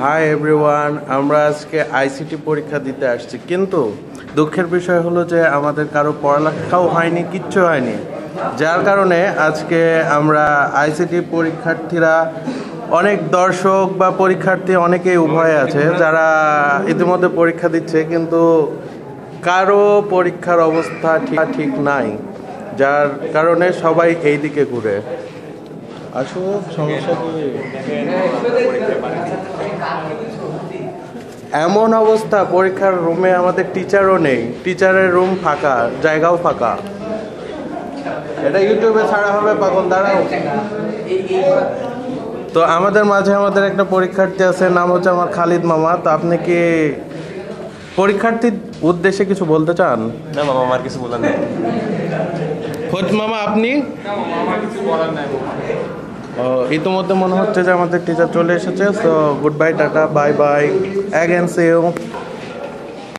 Hi everyone, আমরা আজকে ICT পরীক্ষা দিতে আসছি, কিন্তু দুঃখের বিষয় হলো যে আমাদের কারো পড়ালেখাও হয়নি, কিচ্ছু হয়নি। যার কারণে আজকে আমরা আইসিটি পরীক্ষার্থীরা, অনেক দর্শক বা পরীক্ষার্থী অনেকেই উভয় আছে যারা ইতিমধ্যে পরীক্ষা দিচ্ছে, কিন্তু কারো পরীক্ষার অবস্থা ঠিক নাই, যার কারণে সবাই এই দিকে ঘুরে। আসুক, সমস্যা কি? এমন অবস্থা, পরীক্ষার রুমে আমাদের টিচারও নেই, টিচারের রুম ফাঁকা, জায়গাও ফাঁকা। এটা ইউটিউবে ছাড়া হবে, পাগল দাঁড়াও। তো আমাদের মাঝে আমাদের একটা পরীক্ষার্থী আছে, নাম হচ্ছে আমার খালিদ মামা। তো আপনি কি পরীক্ষার্থীর উদ্দেশ্যে কিছু বলতে চান? না মামা, আমার কিছু বলার নেই। খোঁজ মামা, আপনি? ইতিমধ্যে মনে হচ্ছে যে আমাদের টিচার চলে এসেছে। So good bye, tata, bye bye, again see you.